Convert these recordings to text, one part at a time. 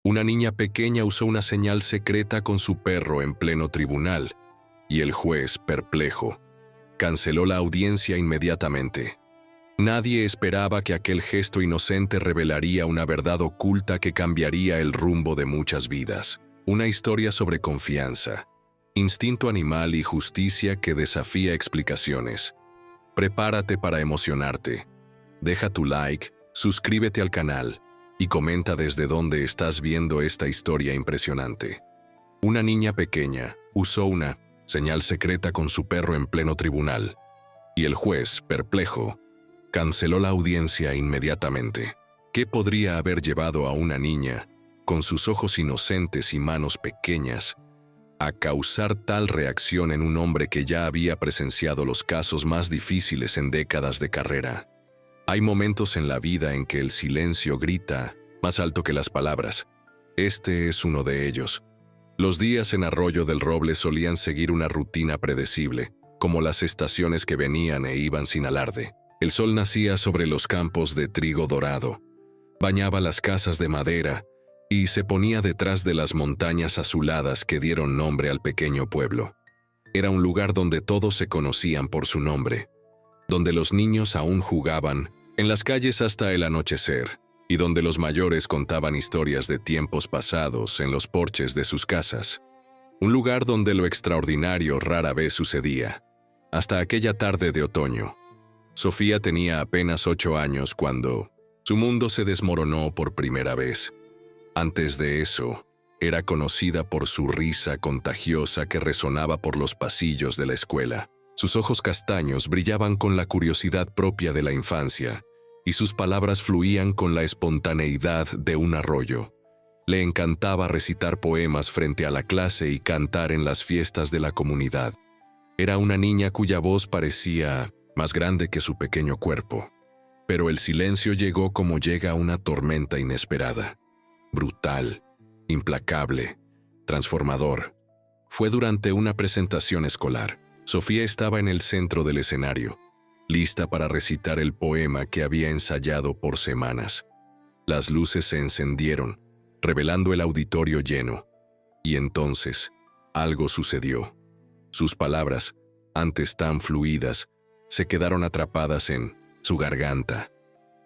Una niña pequeña usó una señal secreta con su perro en pleno tribunal, y el juez, perplejo, canceló la audiencia inmediatamente. Nadie esperaba que aquel gesto inocente revelaría una verdad oculta que cambiaría el rumbo de muchas vidas. Una historia sobre confianza, instinto animal y justicia que desafía explicaciones. Prepárate para emocionarte. Deja tu like, suscríbete al canal y comenta desde dónde estás viendo esta historia impresionante. Una niña pequeña usó una señal secreta con su perro en pleno tribunal, y el juez, perplejo, canceló la audiencia inmediatamente. ¿Qué podría haber llevado a una niña, con sus ojos inocentes y manos pequeñas, a causar tal reacción en un hombre que ya había presenciado los casos más difíciles en décadas de carrera? Hay momentos en la vida en que el silencio grita más alto que las palabras. Este es uno de ellos. Los días en Arroyo del Roble solían seguir una rutina predecible, como las estaciones que venían e iban sin alarde. El sol nacía sobre los campos de trigo dorado, bañaba las casas de madera y se ponía detrás de las montañas azuladas que dieron nombre al pequeño pueblo. Era un lugar donde todos se conocían por su nombre, donde los niños aún jugaban en las calles hasta el anochecer, y donde los mayores contaban historias de tiempos pasados en los porches de sus casas. Un lugar donde lo extraordinario rara vez sucedía, hasta aquella tarde de otoño. Sofía tenía apenas 8 años cuando su mundo se desmoronó por primera vez. Antes de eso, era conocida por su risa contagiosa que resonaba por los pasillos de la escuela. Sus ojos castaños brillaban con la curiosidad propia de la infancia, y sus palabras fluían con la espontaneidad de un arroyo. Le encantaba recitar poemas frente a la clase y cantar en las fiestas de la comunidad. Era una niña cuya voz parecía más grande que su pequeño cuerpo. Pero el silencio llegó como llega una tormenta inesperada. Brutal, implacable, transformador. Fue durante una presentación escolar. Sofía estaba en el centro del escenario, lista para recitar el poema que había ensayado por semanas. Las luces se encendieron, revelando el auditorio lleno. Y entonces, algo sucedió. Sus palabras, antes tan fluidas, se quedaron atrapadas en su garganta.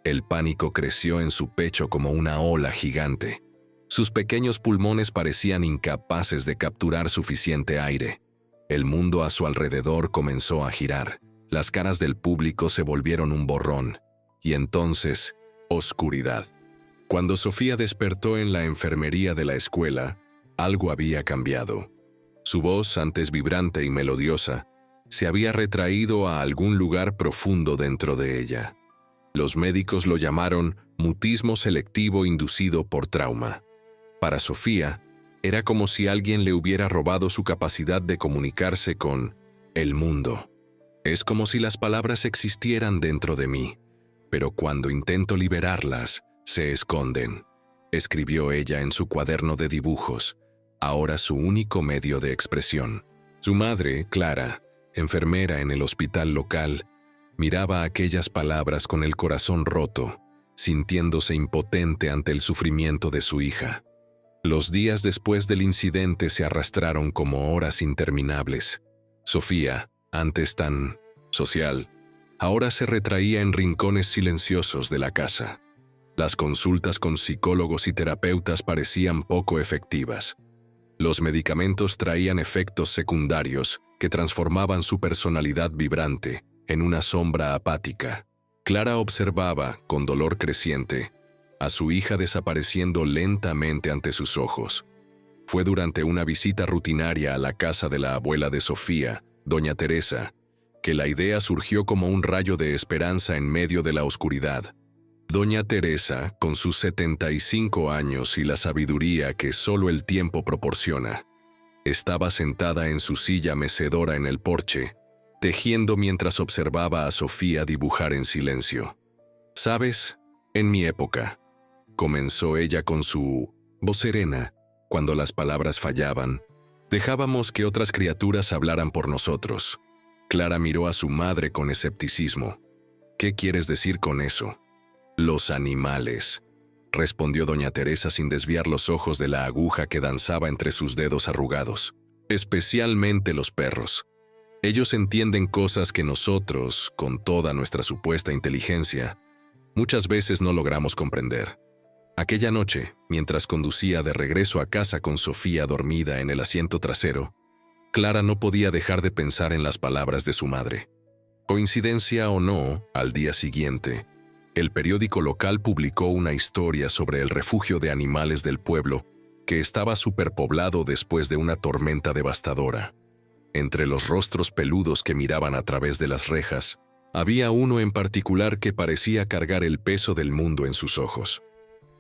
El pánico creció en su pecho como una ola gigante. Sus pequeños pulmones parecían incapaces de capturar suficiente aire. El mundo a su alrededor comenzó a girar. Las caras del público se volvieron un borrón. Y entonces, oscuridad. Cuando Sofía despertó en la enfermería de la escuela, algo había cambiado. Su voz, antes vibrante y melodiosa, se había retraído a algún lugar profundo dentro de ella. Los médicos lo llamaron mutismo selectivo inducido por trauma. Para Sofía, era como si alguien le hubiera robado su capacidad de comunicarse con el mundo. Es como si las palabras existieran dentro de mí, pero cuando intento liberarlas, se esconden, escribió ella en su cuaderno de dibujos, ahora su único medio de expresión. Su madre, Clara, enfermera en el hospital local, miraba aquellas palabras con el corazón roto, sintiéndose impotente ante el sufrimiento de su hija. Los días después del incidente se arrastraron como horas interminables. Sofía, antes tan social, ahora se retraía en rincones silenciosos de la casa. Las consultas con psicólogos y terapeutas parecían poco efectivas. Los medicamentos traían efectos secundarios que transformaban su personalidad vibrante en una sombra apática. Clara observaba, con dolor creciente, a su hija desapareciendo lentamente ante sus ojos. Fue durante una visita rutinaria a la casa de la abuela de Sofía, doña Teresa, que la idea surgió como un rayo de esperanza en medio de la oscuridad. Doña Teresa, con sus 75 años y la sabiduría que solo el tiempo proporciona, estaba sentada en su silla mecedora en el porche, tejiendo mientras observaba a Sofía dibujar en silencio. «¿Sabes? En mi época», comenzó ella con su voz serena, cuando las palabras fallaban, dejábamos que otras criaturas hablaran por nosotros. Clara miró a su madre con escepticismo. «¿Qué quieres decir con eso?» «Los animales». respondió doña Teresa sin desviar los ojos de la aguja que danzaba entre sus dedos arrugados. Especialmente los perros. Ellos entienden cosas que nosotros, con toda nuestra supuesta inteligencia, muchas veces no logramos comprender. Aquella noche, mientras conducía de regreso a casa con Sofía dormida en el asiento trasero, Clara no podía dejar de pensar en las palabras de su madre. Coincidencia o no, al día siguiente, el periódico local publicó una historia sobre el refugio de animales del pueblo que estaba superpoblado después de una tormenta devastadora. Entre los rostros peludos que miraban a través de las rejas, había uno en particular que parecía cargar el peso del mundo en sus ojos.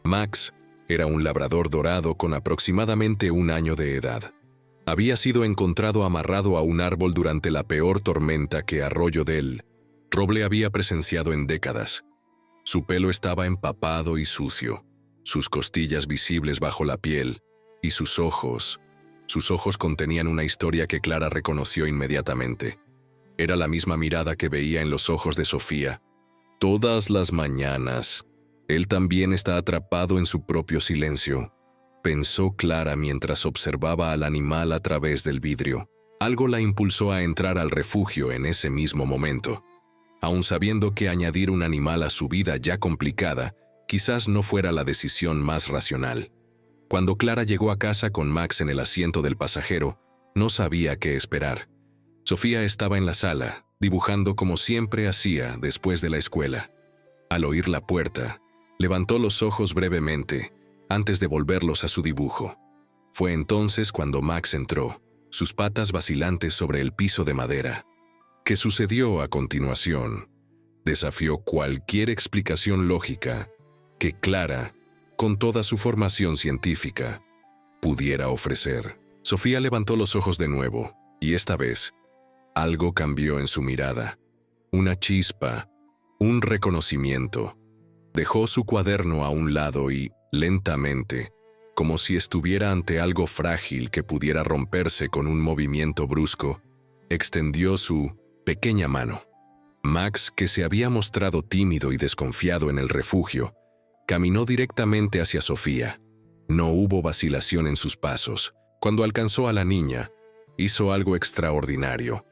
Max era un labrador dorado con aproximadamente 1 año de edad. Había sido encontrado amarrado a un árbol durante la peor tormenta que Arroyo del Roble había presenciado en décadas. Su pelo estaba empapado y sucio, sus costillas visibles bajo la piel, y sus ojos contenían una historia que Clara reconoció inmediatamente. Era la misma mirada que veía en los ojos de Sofía. Todas las mañanas, él también está atrapado en su propio silencio, pensó Clara mientras observaba al animal a través del vidrio. Algo la impulsó a entrar al refugio en ese mismo momento, aun sabiendo que añadir un animal a su vida ya complicada quizás no fuera la decisión más racional. Cuando Clara llegó a casa con Max en el asiento del pasajero, no sabía qué esperar. Sofía estaba en la sala, dibujando como siempre hacía después de la escuela. Al oír la puerta, levantó los ojos brevemente, antes de volverlos a su dibujo. Fue entonces cuando Max entró, sus patas vacilantes sobre el piso de madera. ¿Qué sucedió a continuación? Desafió cualquier explicación lógica que Clara, con toda su formación científica, pudiera ofrecer. Sofía levantó los ojos de nuevo, y esta vez, algo cambió en su mirada. Una chispa, un reconocimiento. Dejó su cuaderno a un lado y, lentamente, como si estuviera ante algo frágil que pudiera romperse con un movimiento brusco, extendió su pequeña mano. Max, que se había mostrado tímido y desconfiado en el refugio, caminó directamente hacia Sofía. No hubo vacilación en sus pasos. Cuando alcanzó a la niña, hizo algo extraordinario.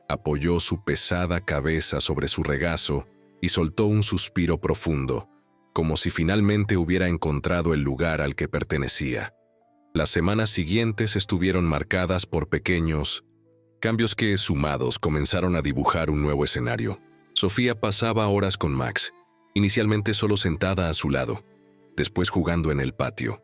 Apoyó su pesada cabeza sobre su regazo y soltó un suspiro profundo, como si finalmente hubiera encontrado el lugar al que pertenecía. Las semanas siguientes estuvieron marcadas por pequeños cambios que, sumados, comenzaron a dibujar un nuevo escenario. Sofía pasaba horas con Max, inicialmente solo sentada a su lado, después jugando en el patio.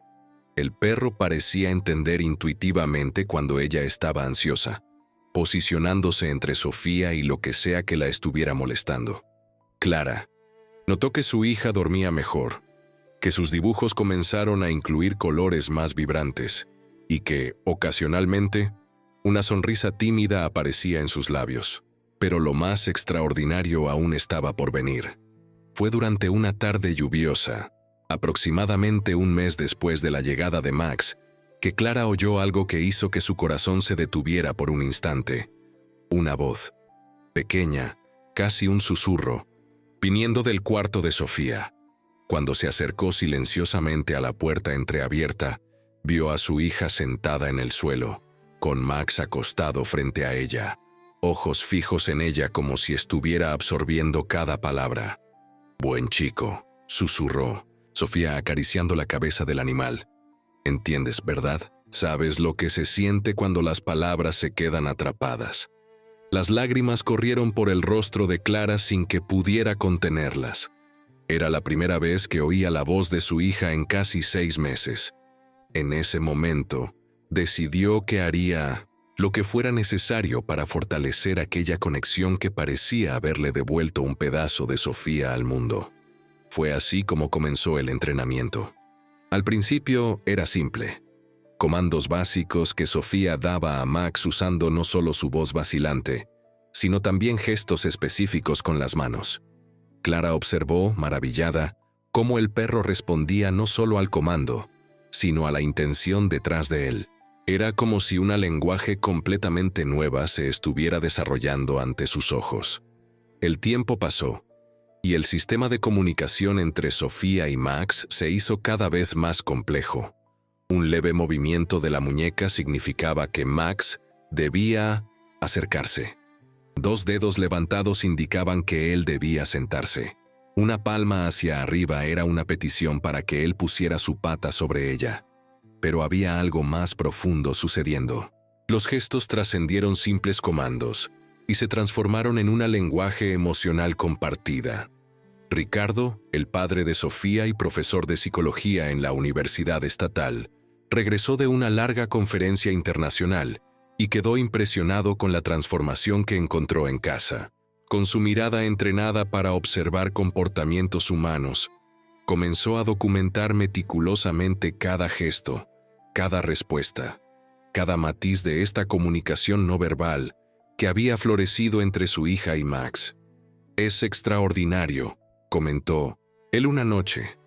El perro parecía entender intuitivamente cuando ella estaba ansiosa, posicionándose entre Sofía y lo que sea que la estuviera molestando. Clara notó que su hija dormía mejor, que sus dibujos comenzaron a incluir colores más vibrantes y que, ocasionalmente, una sonrisa tímida aparecía en sus labios. Pero lo más extraordinario aún estaba por venir. Fue durante una tarde lluviosa, aproximadamente un mes después de la llegada de Max, que Clara oyó algo que hizo que su corazón se detuviera por un instante. Una voz, pequeña, casi un susurro, viniendo del cuarto de Sofía. Cuando se acercó silenciosamente a la puerta entreabierta, vio a su hija sentada en el suelo, con Max acostado frente a ella, ojos fijos en ella como si estuviera absorbiendo cada palabra. «Buen chico», susurró, Sofía acariciando la cabeza del animal. «Entiendes, ¿verdad? Sabes lo que se siente cuando las palabras se quedan atrapadas». Las lágrimas corrieron por el rostro de Clara sin que pudiera contenerlas. Era la primera vez que oía la voz de su hija en casi 6 meses. En ese momento, decidió que haría lo que fuera necesario para fortalecer aquella conexión que parecía haberle devuelto un pedazo de Sofía al mundo. Fue así como comenzó el entrenamiento. Al principio era simple. Comandos básicos que Sofía daba a Max usando no solo su voz vacilante, sino también gestos específicos con las manos. Clara observó, maravillada, cómo el perro respondía no solo al comando, sino a la intención detrás de él. Era como si una lenguaje completamente nueva se estuviera desarrollando ante sus ojos. El tiempo pasó, y el sistema de comunicación entre Sofía y Max se hizo cada vez más complejo. Un leve movimiento de la muñeca significaba que Max debía acercarse. 2 dedos levantados indicaban que él debía sentarse. Una palma hacia arriba era una petición para que él pusiera su pata sobre ella. Pero había algo más profundo sucediendo. Los gestos trascendieron simples comandos y se transformaron en un lenguaje emocional compartida. Ricardo, el padre de Sofía y profesor de psicología en la Universidad Estatal, regresó de una larga conferencia internacional y quedó impresionado con la transformación que encontró en casa. Con su mirada entrenada para observar comportamientos humanos, comenzó a documentar meticulosamente cada gesto, cada respuesta, cada matiz de esta comunicación no verbal que había florecido entre su hija y Max. «Es extraordinario», comentó él una noche,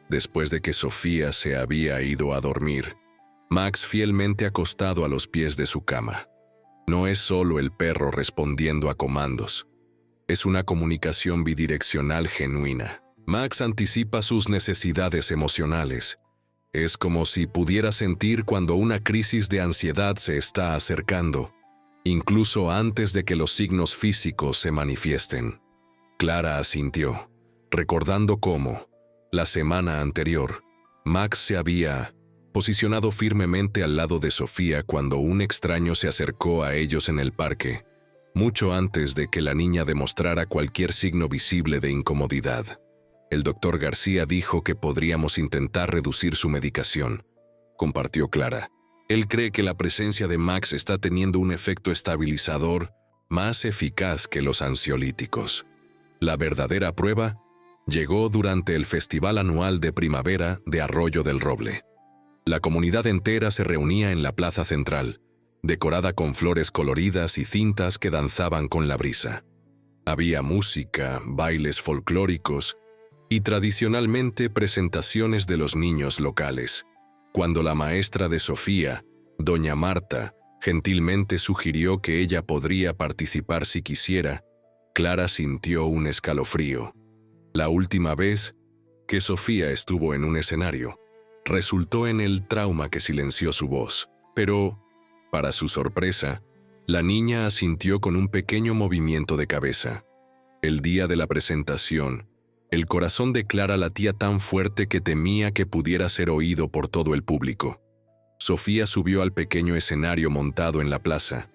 después de que Sofía se había ido a dormir. Max fielmente acostado a los pies de su cama. No es solo el perro respondiendo a comandos. Es una comunicación bidireccional genuina. Max anticipa sus necesidades emocionales. Es como si pudiera sentir cuando una crisis de ansiedad se está acercando, incluso antes de que los signos físicos se manifiesten. Clara asintió, recordando cómo, la semana anterior, Max se había posicionado firmemente al lado de Sofía cuando un extraño se acercó a ellos en el parque, mucho antes de que la niña demostrara cualquier signo visible de incomodidad. El doctor García dijo que podríamos intentar reducir su medicación, compartió Clara. Él cree que la presencia de Max está teniendo un efecto estabilizador más eficaz que los ansiolíticos. La verdadera prueba llegó durante el Festival Anual de Primavera de Arroyo del Roble. La comunidad entera se reunía en la plaza central, decorada con flores coloridas y cintas que danzaban con la brisa. Había música, bailes folclóricos y tradicionalmente presentaciones de los niños locales. Cuando la maestra de Sofía, doña Marta, gentilmente sugirió que ella podría participar si quisiera, Clara sintió un escalofrío. La última vez que Sofía estuvo en un escenario, resultó en el trauma que silenció su voz. Pero, para su sorpresa, la niña asintió con un pequeño movimiento de cabeza. El día de la presentación, el corazón de Clara latía tan fuerte que temía que pudiera ser oído por todo el público. Sofía subió al pequeño escenario montado en la plaza,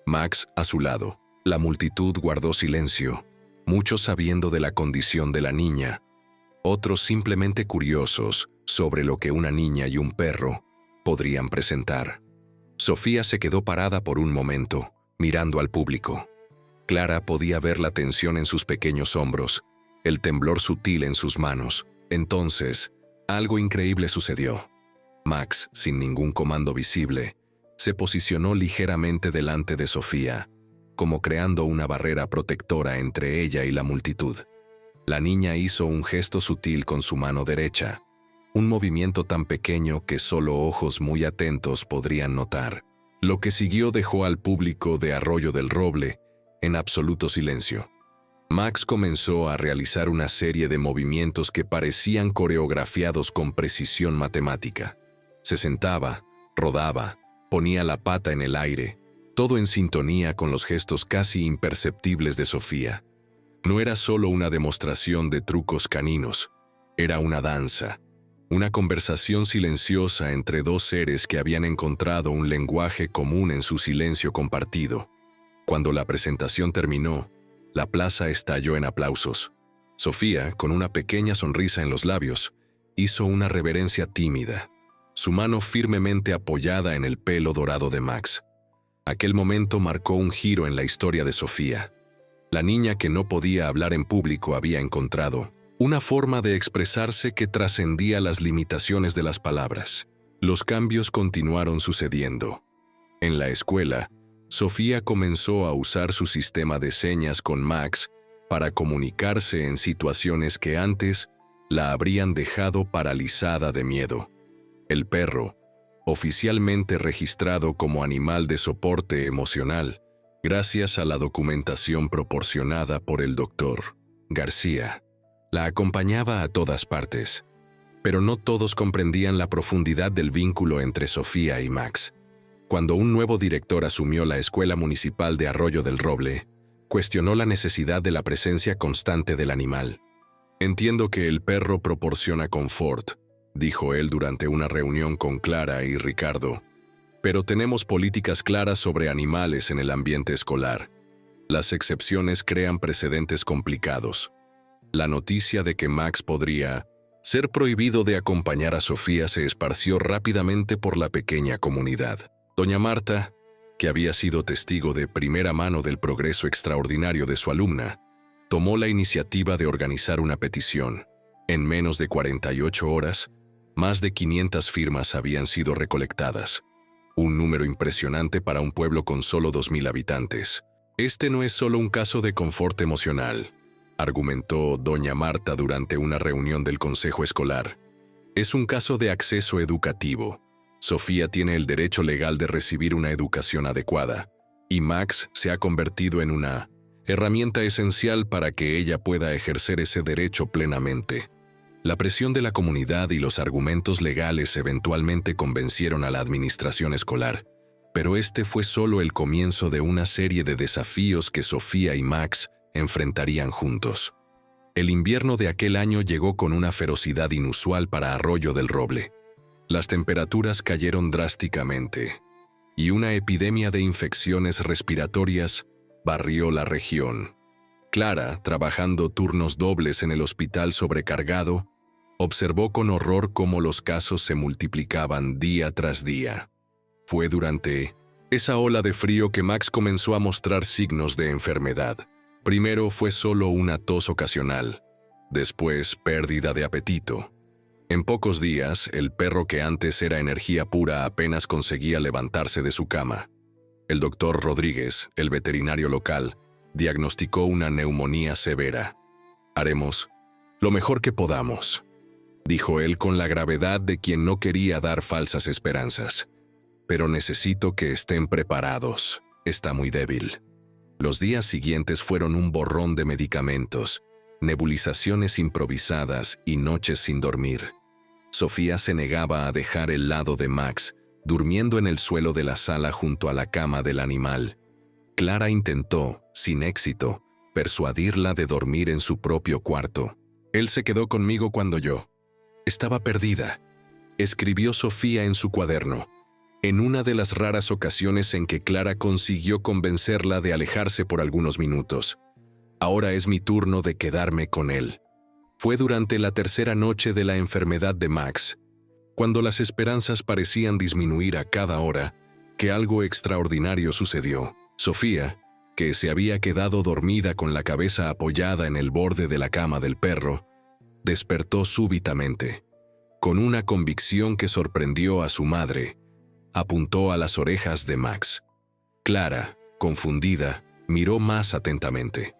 Max a su lado. La multitud guardó silencio, muchos sabiendo de la condición de la niña, otros simplemente curiosos sobre lo que una niña y un perro podrían presentar. Sofía se quedó parada por un momento, mirando al público. Clara podía ver la tensión en sus pequeños hombros, el temblor sutil en sus manos. Entonces, algo increíble sucedió. Max, sin ningún comando visible, se posicionó ligeramente delante de Sofía, como creando una barrera protectora entre ella y la multitud. La niña hizo un gesto sutil con su mano derecha, un movimiento tan pequeño que solo ojos muy atentos podrían notar. Lo que siguió dejó al público de Arroyo del Roble en absoluto silencio. Max comenzó a realizar una serie de movimientos que parecían coreografiados con precisión matemática. Se sentaba, rodaba, ponía la pata en el aire, todo en sintonía con los gestos casi imperceptibles de Sofía. No era solo una demostración de trucos caninos, era una danza, una conversación silenciosa entre dos seres que habían encontrado un lenguaje común en su silencio compartido. Cuando la presentación terminó, la plaza estalló en aplausos. Sofía, con una pequeña sonrisa en los labios, hizo una reverencia tímida, su mano firmemente apoyada en el pelo dorado de Max. Aquel momento marcó un giro en la historia de Sofía. La niña que no podía hablar en público había encontrado una forma de expresarse que trascendía las limitaciones de las palabras. Los cambios continuaron sucediendo. En la escuela, Sofía comenzó a usar su sistema de señas con Max para comunicarse en situaciones que antes la habrían dejado paralizada de miedo. El perro, oficialmente registrado como animal de soporte emocional, gracias a la documentación proporcionada por el doctor García, La acompañaba a todas partes. Pero no todos comprendían la profundidad del vínculo entre Sofía y Max. Cuando un nuevo director asumió la Escuela Municipal de Arroyo del Roble, cuestionó la necesidad de la presencia constante del animal. «Entiendo que el perro proporciona confort», dijo él durante una reunión con Clara y Ricardo, «pero tenemos políticas claras sobre animales en el ambiente escolar. Las excepciones crean precedentes complicados». La noticia de que Max podría ser prohibido de acompañar a Sofía se esparció rápidamente por la pequeña comunidad. Doña Marta, que había sido testigo de primera mano del progreso extraordinario de su alumna, tomó la iniciativa de organizar una petición. En menos de 48 horas, más de 500 firmas habían sido recolectadas. Un número impresionante para un pueblo con solo 2.000 habitantes. «Este no es solo un caso de confort emocional», argumentó doña Marta durante una reunión del consejo escolar. «Es un caso de acceso educativo. Sofía tiene el derecho legal de recibir una educación adecuada, y Max se ha convertido en una herramienta esencial para que ella pueda ejercer ese derecho plenamente». La presión de la comunidad y los argumentos legales eventualmente convencieron a la administración escolar, pero este fue solo el comienzo de una serie de desafíos que Sofía y Max enfrentarían juntos. El invierno de aquel año llegó con una ferocidad inusual para Arroyo del Roble. Las temperaturas cayeron drásticamente, y una epidemia de infecciones respiratorias barrió la región. Clara, trabajando turnos dobles en el hospital sobrecargado, observó con horror cómo los casos se multiplicaban día tras día. Fue durante esa ola de frío que Max comenzó a mostrar signos de enfermedad. Primero fue solo una tos ocasional, después pérdida de apetito. En pocos días, el perro que antes era energía pura apenas conseguía levantarse de su cama. El doctor Rodríguez, el veterinario local, diagnosticó una neumonía severa. «Haremos lo mejor que podamos», dijo él con la gravedad de quien no quería dar falsas esperanzas. «Pero necesito que estén preparados. Está muy débil». Los días siguientes fueron un borrón de medicamentos, nebulizaciones improvisadas y noches sin dormir. Sofía se negaba a dejar el lado de Max, durmiendo en el suelo de la sala junto a la cama del animal. Clara intentó, sin éxito, persuadirla de dormir en su propio cuarto. «Él se quedó conmigo cuando yo estaba perdida», escribió Sofía en su cuaderno, en una de las raras ocasiones en que Clara consiguió convencerla de alejarse por algunos minutos. «Ahora es mi turno de quedarme con él». Fue durante la tercera noche de la enfermedad de Max, cuando las esperanzas parecían disminuir a cada hora, que algo extraordinario sucedió. Sofía, que se había quedado dormida con la cabeza apoyada en el borde de la cama del perro, despertó súbitamente. Con una convicción que sorprendió a su madre, apuntó a las orejas de Max. Clara, confundida, miró más atentamente.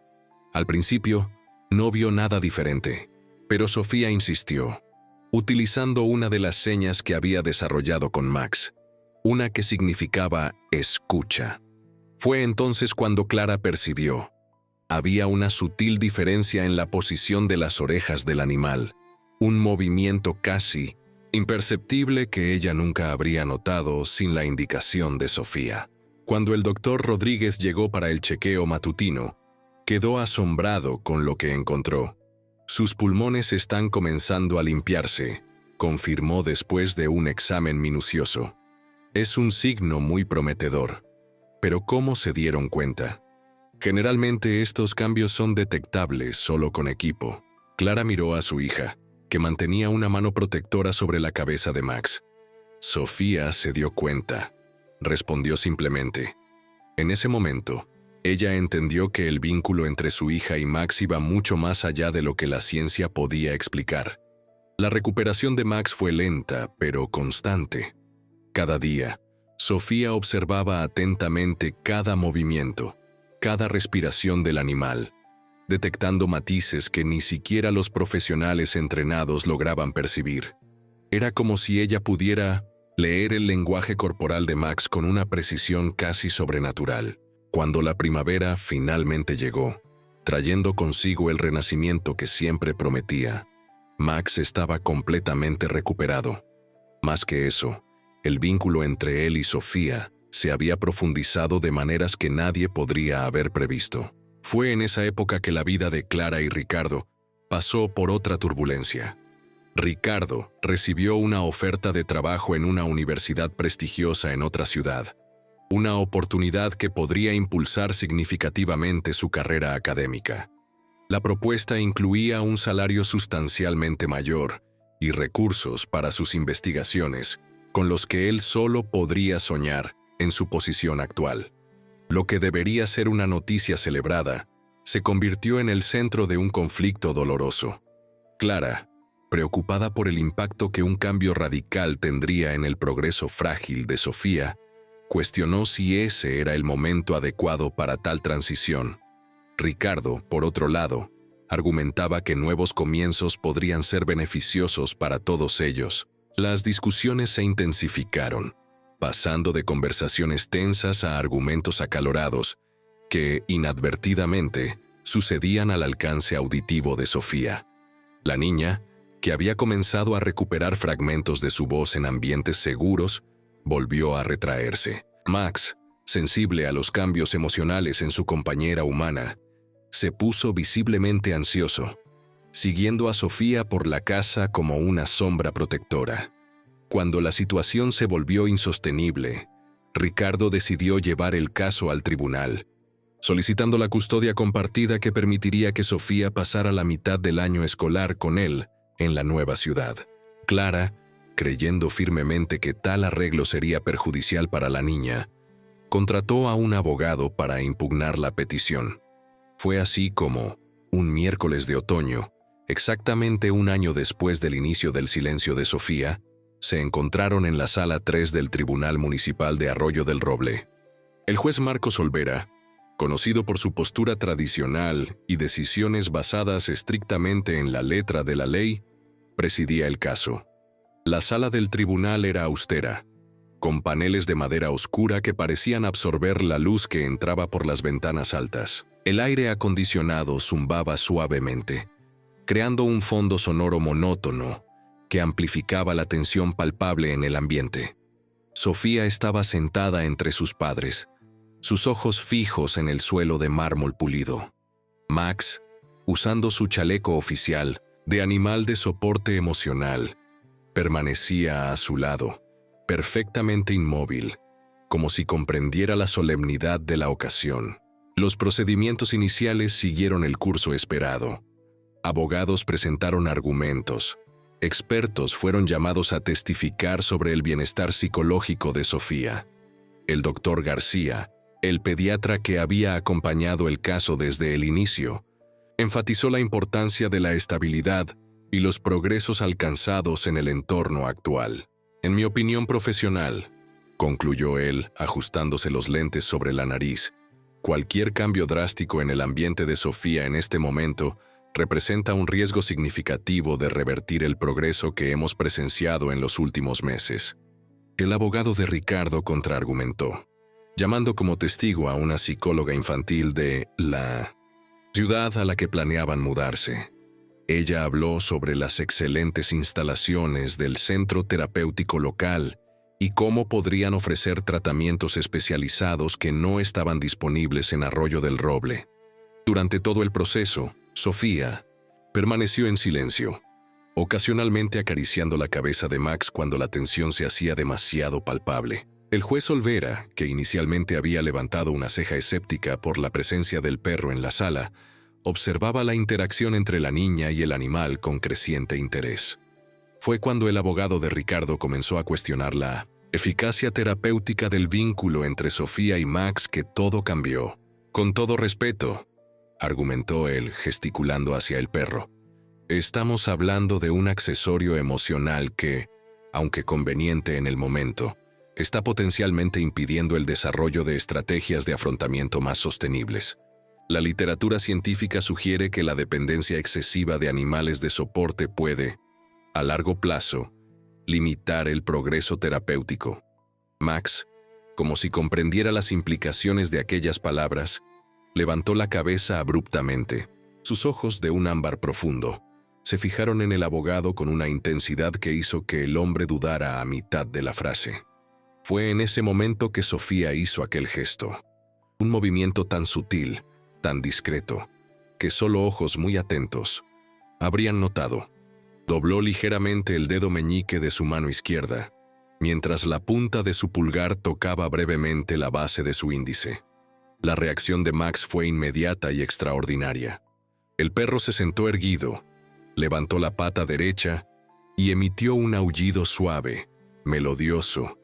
Al principio, no vio nada diferente, pero Sofía insistió, utilizando una de las señas que había desarrollado con Max, una que significaba escucha. Fue entonces cuando Clara percibió. Había una sutil diferencia en la posición de las orejas del animal, un movimiento casi imperceptible que ella nunca habría notado sin la indicación de Sofía. Cuando el doctor Rodríguez llegó para el chequeo matutino, quedó asombrado con lo que encontró. «Sus pulmones están comenzando a limpiarse», confirmó después de un examen minucioso. «Es un signo muy prometedor». Pero ¿cómo se dieron cuenta? Generalmente estos cambios son detectables solo con equipo. Clara miró a su hija, que mantenía una mano protectora sobre la cabeza de Max. «Sofía se dio cuenta», respondió simplemente. En ese momento, ella entendió que el vínculo entre su hija y Max iba mucho más allá de lo que la ciencia podía explicar. La recuperación de Max fue lenta, pero constante. Cada día, Sofía observaba atentamente cada movimiento, cada respiración del animal, detectando matices que ni siquiera los profesionales entrenados lograban percibir. Era como si ella pudiera leer el lenguaje corporal de Max con una precisión casi sobrenatural. Cuando la primavera finalmente llegó, trayendo consigo el renacimiento que siempre prometía. Max estaba completamente recuperado. Más que eso, el vínculo entre él y Sofía se había profundizado de maneras que nadie podría haber previsto. Fue en esa época que la vida de Clara y Ricardo pasó por otra turbulencia. Ricardo recibió una oferta de trabajo en una universidad prestigiosa en otra ciudad, una oportunidad que podría impulsar significativamente su carrera académica. La propuesta incluía un salario sustancialmente mayor y recursos para sus investigaciones, con los que él solo podría soñar en su posición actual. Lo que debería ser una noticia celebrada, se convirtió en el centro de un conflicto doloroso. Clara, preocupada por el impacto que un cambio radical tendría en el progreso frágil de Sofía, cuestionó si ese era el momento adecuado para tal transición. Ricardo, por otro lado, argumentaba que nuevos comienzos podrían ser beneficiosos para todos ellos. Las discusiones se intensificaron, pasando de conversaciones tensas a argumentos acalorados, que, inadvertidamente, sucedían al alcance auditivo de Sofía. La niña, que había comenzado a recuperar fragmentos de su voz en ambientes seguros, volvió a retraerse. Max, sensible a los cambios emocionales en su compañera humana, se puso visiblemente ansioso, siguiendo a Sofía por la casa como una sombra protectora. Cuando la situación se volvió insostenible, Ricardo decidió llevar el caso al tribunal, solicitando la custodia compartida que permitiría que Sofía pasara la mitad del año escolar con él en la nueva ciudad. Clara, creyendo firmemente que tal arreglo sería perjudicial para la niña, contrató a un abogado para impugnar la petición. Fue así como, un miércoles de otoño, exactamente un año después del inicio del silencio de Sofía, se encontraron en la Sala 3 del Tribunal Municipal de Arroyo del Roble. El juez Marcos Olvera, conocido por su postura tradicional y decisiones basadas estrictamente en la letra de la ley, presidía el caso. La sala del tribunal era austera, con paneles de madera oscura que parecían absorber la luz que entraba por las ventanas altas. El aire acondicionado zumbaba suavemente, creando un fondo sonoro monótono que amplificaba la tensión palpable en el ambiente. Sofía estaba sentada entre sus padres, sus ojos fijos en el suelo de mármol pulido. Max, usando su chaleco oficial de animal de soporte emocional, permanecía a su lado, perfectamente inmóvil, como si comprendiera la solemnidad de la ocasión. Los procedimientos iniciales siguieron el curso esperado. Abogados presentaron argumentos. Expertos fueron llamados a testificar sobre el bienestar psicológico de Sofía. El doctor García, el pediatra que había acompañado el caso desde el inicio, enfatizó la importancia de la estabilidad y los progresos alcanzados en el entorno actual. En mi opinión profesional, concluyó él, ajustándose los lentes sobre la nariz, cualquier cambio drástico en el ambiente de Sofía en este momento representa un riesgo significativo de revertir el progreso que hemos presenciado en los últimos meses. El abogado de Ricardo contraargumentó, llamando como testigo a una psicóloga infantil de la ciudad a la que planeaban mudarse. Ella habló sobre las excelentes instalaciones del centro terapéutico local y cómo podrían ofrecer tratamientos especializados que no estaban disponibles en Arroyo del Roble. Durante todo el proceso, Sofía permaneció en silencio, ocasionalmente acariciando la cabeza de Max cuando la tensión se hacía demasiado palpable. El juez Olvera, que inicialmente había levantado una ceja escéptica por la presencia del perro en la sala, observaba la interacción entre la niña y el animal con creciente interés. Fue cuando el abogado de Ricardo comenzó a cuestionar la eficacia terapéutica del vínculo entre Sofía y Max que todo cambió. Con todo respeto, argumentó él, gesticulando hacia el perro, estamos hablando de un accesorio emocional que, aunque conveniente en el momento, está potencialmente impidiendo el desarrollo de estrategias de afrontamiento más sostenibles. La literatura científica sugiere que la dependencia excesiva de animales de soporte puede, a largo plazo, limitar el progreso terapéutico. Max, como si comprendiera las implicaciones de aquellas palabras, levantó la cabeza abruptamente. Sus ojos, de un ámbar profundo, se fijaron en el abogado con una intensidad que hizo que el hombre dudara a mitad de la frase. Fue en ese momento que Sofía hizo aquel gesto. Un movimiento tan sutil, tan discreto, que solo ojos muy atentos habrían notado. Dobló ligeramente el dedo meñique de su mano izquierda, mientras la punta de su pulgar tocaba brevemente la base de su índice. La reacción de Max fue inmediata y extraordinaria. El perro se sentó erguido, levantó la pata derecha y emitió un aullido suave, melodioso,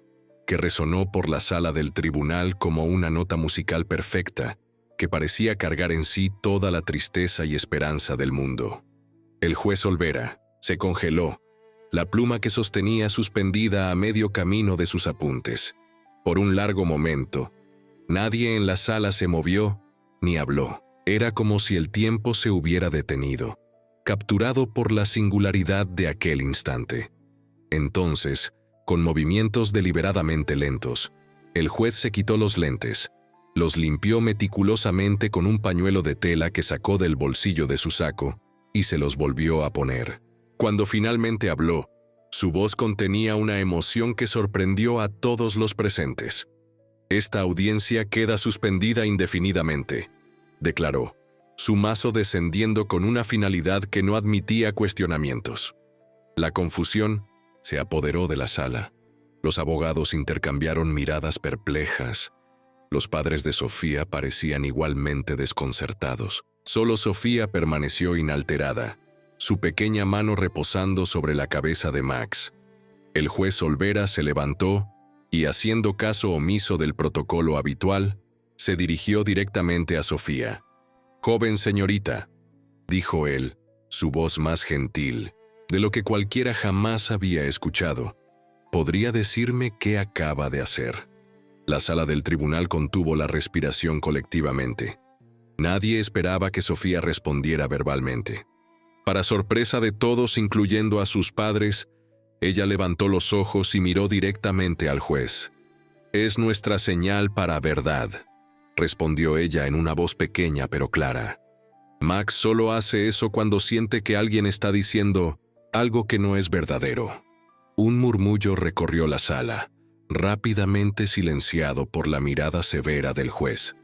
que resonó por la sala del tribunal como una nota musical perfecta que parecía cargar en sí toda la tristeza y esperanza del mundo. El juez Olvera se congeló, la pluma que sostenía suspendida a medio camino de sus apuntes. Por un largo momento, nadie en la sala se movió ni habló. Era como si el tiempo se hubiera detenido, capturado por la singularidad de aquel instante. Entonces, con movimientos deliberadamente lentos, el juez se quitó los lentes, los limpió meticulosamente con un pañuelo de tela que sacó del bolsillo de su saco y se los volvió a poner. Cuando finalmente habló, su voz contenía una emoción que sorprendió a todos los presentes. «Esta audiencia queda suspendida indefinidamente», declaró, su mazo descendiendo con una finalidad que no admitía cuestionamientos. La confusión se apoderó de la sala. Los abogados intercambiaron miradas perplejas. Los padres de Sofía parecían igualmente desconcertados. Solo Sofía permaneció inalterada, su pequeña mano reposando sobre la cabeza de Max. El juez Olvera se levantó y, haciendo caso omiso del protocolo habitual, se dirigió directamente a Sofía. «Joven señorita», dijo él, su voz más gentil de lo que cualquiera jamás había escuchado, «¿podría decirme qué acaba de hacer?». La sala del tribunal contuvo la respiración colectivamente. Nadie esperaba que Sofía respondiera verbalmente. Para sorpresa de todos, incluyendo a sus padres, ella levantó los ojos y miró directamente al juez. «Es nuestra señal para verdad», respondió ella en una voz pequeña pero clara. «Max solo hace eso cuando siente que alguien está diciendo algo que no es verdadero». Un murmullo recorrió la sala, rápidamente silenciado por la mirada severa del juez.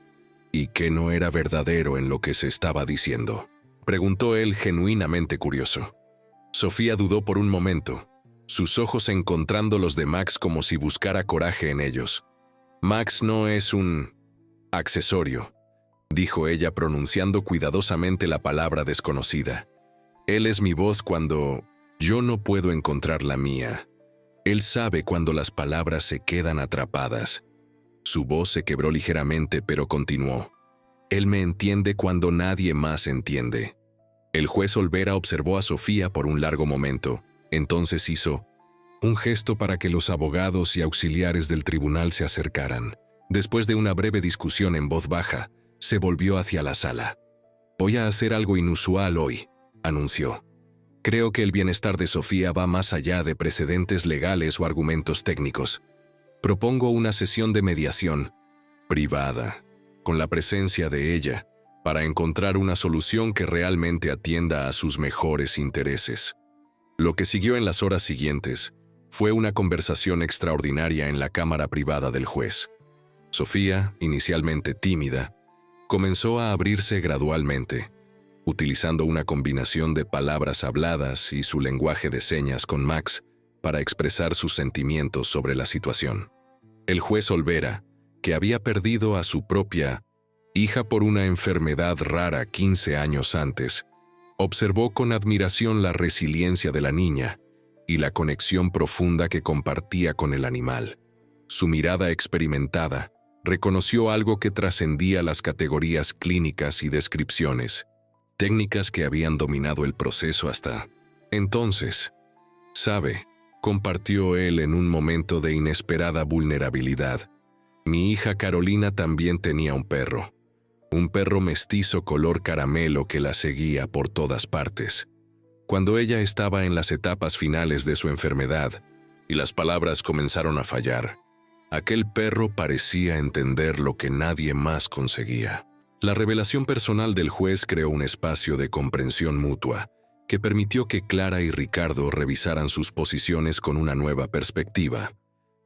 «¿Y qué no era verdadero en lo que se estaba diciendo?», preguntó él, genuinamente curioso. Sofía dudó por un momento, sus ojos encontrando los de Max como si buscara coraje en ellos. «Max no es un accesorio», dijo ella pronunciando cuidadosamente la palabra desconocida. «Él es mi voz cuando yo no puedo encontrar la mía. Él sabe cuando las palabras se quedan atrapadas». Su voz se quebró ligeramente, pero continuó. «Él me entiende cuando nadie más entiende». El juez Olvera observó a Sofía por un largo momento, entonces hizo un gesto para que los abogados y auxiliares del tribunal se acercaran. Después de una breve discusión en voz baja, se volvió hacia la sala. «Voy a hacer algo inusual hoy», anunció. «Creo que el bienestar de Sofía va más allá de precedentes legales o argumentos técnicos. Propongo una sesión de mediación privada, con la presencia de ella, para encontrar una solución que realmente atienda a sus mejores intereses». Lo que siguió en las horas siguientes fue una conversación extraordinaria en la cámara privada del juez. Sofía, inicialmente tímida, comenzó a abrirse gradualmente, utilizando una combinación de palabras habladas y su lenguaje de señas con Max para expresar sus sentimientos sobre la situación. El juez Olvera, que había perdido a su propia hija por una enfermedad rara 15 años antes, observó con admiración la resiliencia de la niña y la conexión profunda que compartía con el animal. Su mirada experimentada reconoció algo que trascendía las categorías clínicas y descripciones, técnicas que habían dominado el proceso hasta entonces. «Sabe», compartió él en un momento de inesperada vulnerabilidad, «mi hija Carolina también tenía un perro mestizo color caramelo que la seguía por todas partes. Cuando ella estaba en las etapas finales de su enfermedad y las palabras comenzaron a fallar, aquel perro parecía entender lo que nadie más conseguía. La revelación personal del juez creó un espacio de comprensión mutua, que permitió que Clara y Ricardo revisaran sus posiciones con una nueva perspectiva.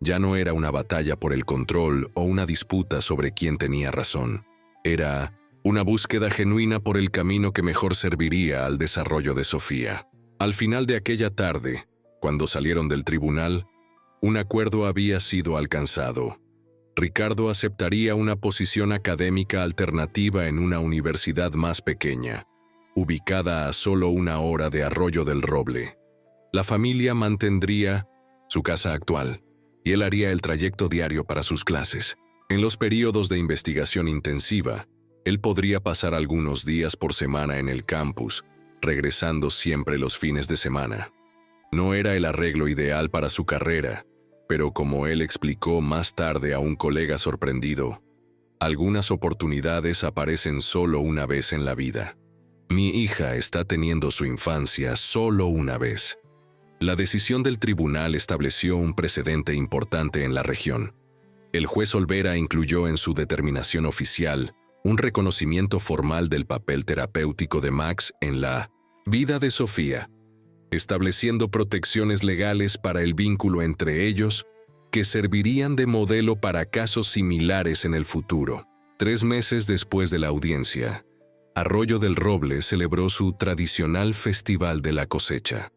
Ya no era una batalla por el control o una disputa sobre quién tenía razón. Era una búsqueda genuina por el camino que mejor serviría al desarrollo de Sofía. Al final de aquella tarde, cuando salieron del tribunal, un acuerdo había sido alcanzado. Ricardo aceptaría una posición académica alternativa en una universidad más pequeña, ubicada a solo 1 hora de Arroyo del Roble. La familia mantendría su casa actual, y él haría el trayecto diario para sus clases. En los períodos de investigación intensiva, él podría pasar algunos días por semana en el campus, regresando siempre los fines de semana. No era el arreglo ideal para su carrera, pero como él explicó más tarde a un colega sorprendido, algunas oportunidades aparecen solo una vez en la vida. Mi hija está teniendo su infancia solo una vez. La decisión del tribunal estableció un precedente importante en la región. El juez Olvera incluyó en su determinación oficial un reconocimiento formal del papel terapéutico de Max en la vida de Sofía, estableciendo protecciones legales para el vínculo entre ellos que servirían de modelo para casos similares en el futuro. 3 meses después de la audiencia, Arroyo del Roble celebró su tradicional Festival de la Cosecha.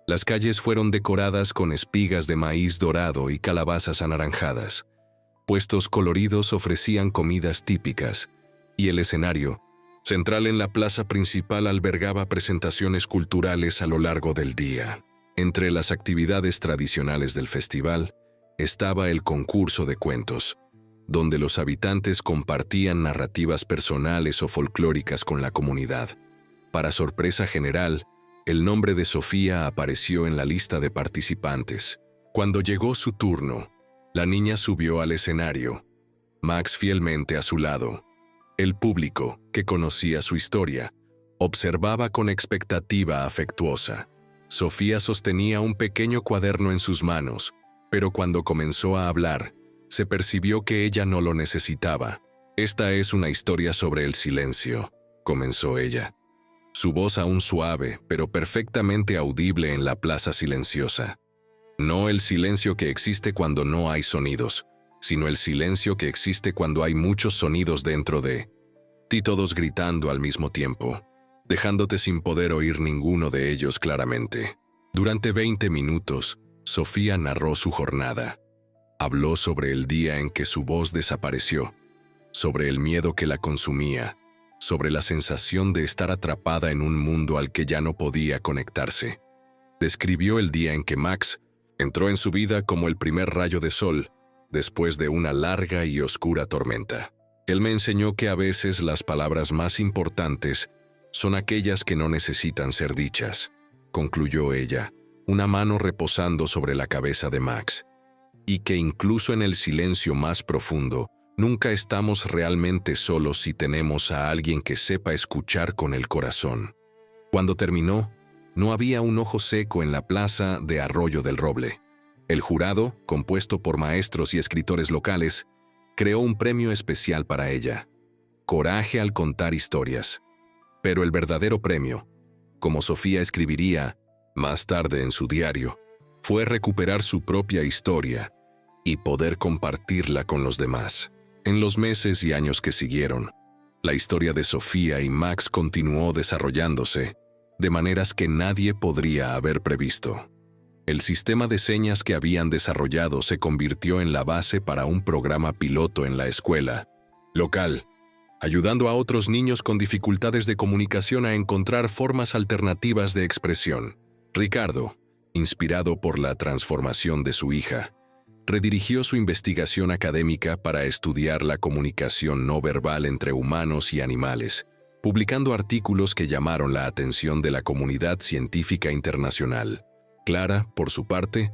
Las calles fueron decoradas con espigas de maíz dorado y calabazas anaranjadas. Puestos coloridos ofrecían comidas típicas, y el escenario, central en la plaza principal, albergaba presentaciones culturales a lo largo del día. Entre las actividades tradicionales del festival estaba el concurso de cuentos, donde los habitantes compartían narrativas personales o folclóricas con la comunidad. Para sorpresa general, el nombre de Sofía apareció en la lista de participantes. Cuando llegó su turno, la niña subió al escenario, Max fielmente a su lado. El público, que conocía su historia, observaba con expectativa afectuosa. Sofía sostenía un pequeño cuaderno en sus manos, pero cuando comenzó a hablar, se percibió que ella no lo necesitaba. «Esta es una historia sobre el silencio», comenzó ella. Su voz aún suave, pero perfectamente audible en la plaza silenciosa. No el silencio que existe cuando no hay sonidos, sino el silencio que existe cuando hay muchos sonidos dentro de ti, todos gritando al mismo tiempo, dejándote sin poder oír ninguno de ellos claramente. Durante 20 minutos, Sofía narró su jornada. Habló sobre el día en que su voz desapareció, sobre el miedo que la consumía, sobre la sensación de estar atrapada en un mundo al que ya no podía conectarse. Describió el día en que Max entró en su vida como el primer rayo de sol, después de una larga y oscura tormenta. Él me enseñó que a veces las palabras más importantes son aquellas que no necesitan ser dichas, concluyó ella, una mano reposando sobre la cabeza de Max, y que incluso en el silencio más profundo, nunca estamos realmente solos si tenemos a alguien que sepa escuchar con el corazón. Cuando terminó, no había un ojo seco en la plaza de Arroyo del Roble. El jurado, compuesto por maestros y escritores locales, creó un premio especial para ella: Coraje al contar historias. Pero el verdadero premio, como Sofía escribiría más tarde en su diario, fue recuperar su propia historia y poder compartirla con los demás. En los meses y años que siguieron, la historia de Sofía y Max continuó desarrollándose de maneras que nadie podría haber previsto. El sistema de señas que habían desarrollado se convirtió en la base para un programa piloto en la escuela local, ayudando a otros niños con dificultades de comunicación a encontrar formas alternativas de expresión. Ricardo, inspirado por la transformación de su hija, redirigió su investigación académica para estudiar la comunicación no verbal entre humanos y animales, publicando artículos que llamaron la atención de la comunidad científica internacional. Clara, por su parte,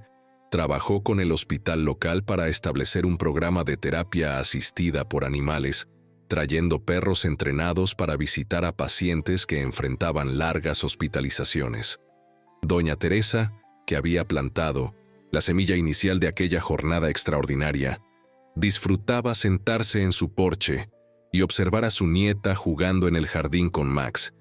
trabajó con el hospital local para establecer un programa de terapia asistida por animales, trayendo perros entrenados para visitar a pacientes que enfrentaban largas hospitalizaciones. Doña Teresa, que había plantado la semilla inicial de aquella jornada extraordinaria, disfrutaba sentarse en su porche, y observar a su nieta jugando en el jardín con Max,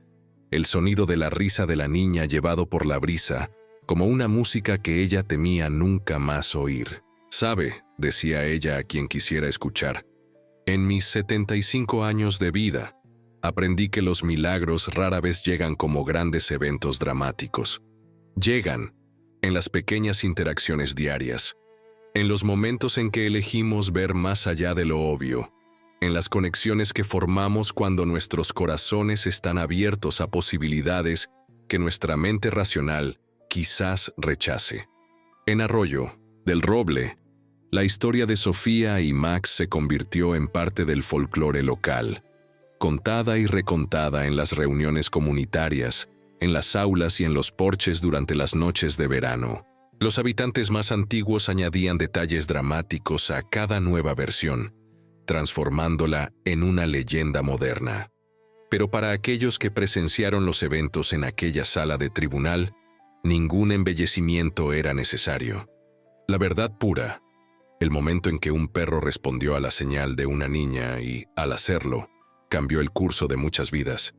el sonido de la risa de la niña llevado por la brisa, como una música que ella temía nunca más oír. «Sabe», decía ella a quien quisiera escuchar, «en mis 75 años de vida, aprendí que los milagros rara vez llegan como grandes eventos dramáticos. Llegan en las pequeñas interacciones diarias, en los momentos en que elegimos ver más allá de lo obvio, en las conexiones que formamos cuando nuestros corazones están abiertos a posibilidades que nuestra mente racional quizás rechace». En Arroyo del Roble, la historia de Sofía y Max se convirtió en parte del folclore local, contada y recontada en las reuniones comunitarias, en las aulas y en los porches durante las noches de verano. Los habitantes más antiguos añadían detalles dramáticos a cada nueva versión, transformándola en una leyenda moderna. Pero para aquellos que presenciaron los eventos en aquella sala de tribunal, ningún embellecimiento era necesario. La verdad pura, el momento en que un perro respondió a la señal de una niña y, al hacerlo, cambió el curso de muchas vidas,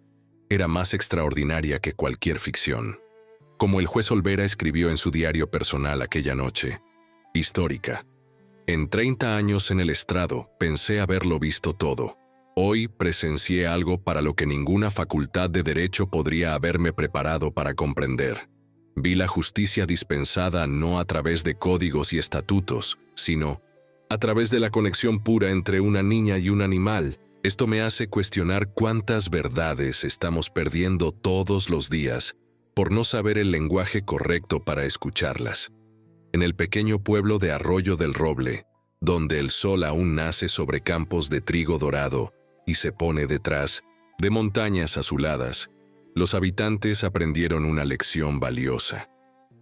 era más extraordinaria que cualquier ficción. Como el juez Olvera escribió en su diario personal aquella noche, histórica: «En 30 años en el estrado pensé haberlo visto todo. Hoy presencié algo para lo que ninguna facultad de derecho podría haberme preparado para comprender. Vi la justicia dispensada no a través de códigos y estatutos, sino a través de la conexión pura entre una niña y un animal. Esto me hace cuestionar cuántas verdades estamos perdiendo todos los días por no saber el lenguaje correcto para escucharlas». En el pequeño pueblo de Arroyo del Roble, donde el sol aún nace sobre campos de trigo dorado y se pone detrás de montañas azuladas, los habitantes aprendieron una lección valiosa.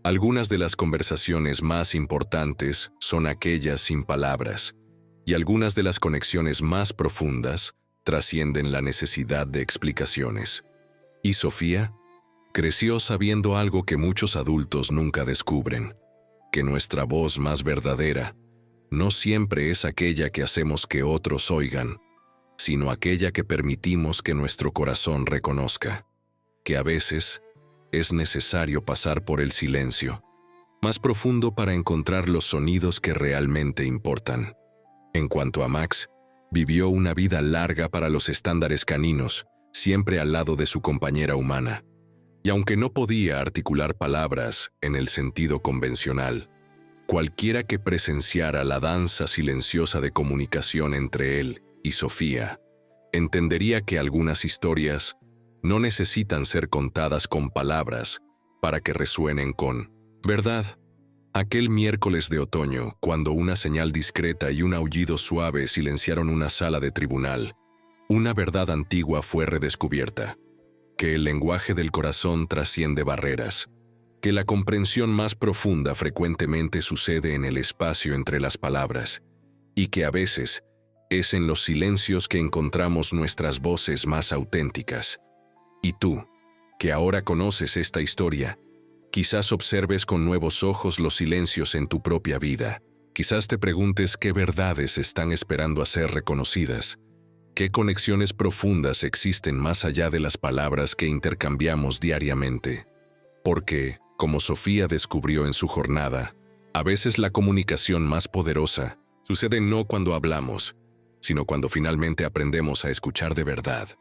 Algunas de las conversaciones más importantes son aquellas sin palabras, y algunas de las conexiones más profundas trascienden la necesidad de explicaciones. Y Sofía creció sabiendo algo que muchos adultos nunca descubren: que nuestra voz más verdadera no siempre es aquella que hacemos que otros oigan, sino aquella que permitimos que nuestro corazón reconozca. Que a veces es necesario pasar por el silencio más profundo para encontrar los sonidos que realmente importan. En cuanto a Max, vivió una vida larga para los estándares caninos, siempre al lado de su compañera humana. Y aunque no podía articular palabras en el sentido convencional, cualquiera que presenciara la danza silenciosa de comunicación entre él y Sofía entendería que algunas historias no necesitan ser contadas con palabras para que resuenen con verdad. Aquel miércoles de otoño, cuando una señal discreta y un aullido suave silenciaron una sala de tribunal, una verdad antigua fue redescubierta: que el lenguaje del corazón trasciende barreras, que la comprensión más profunda frecuentemente sucede en el espacio entre las palabras, y que a veces es en los silencios que encontramos nuestras voces más auténticas. Y tú, que ahora conoces esta historia, quizás observes con nuevos ojos los silencios en tu propia vida. Quizás te preguntes qué verdades están esperando a ser reconocidas, qué conexiones profundas existen más allá de las palabras que intercambiamos diariamente. Porque, como Sofía descubrió en su jornada, a veces la comunicación más poderosa sucede no cuando hablamos, sino cuando finalmente aprendemos a escuchar de verdad.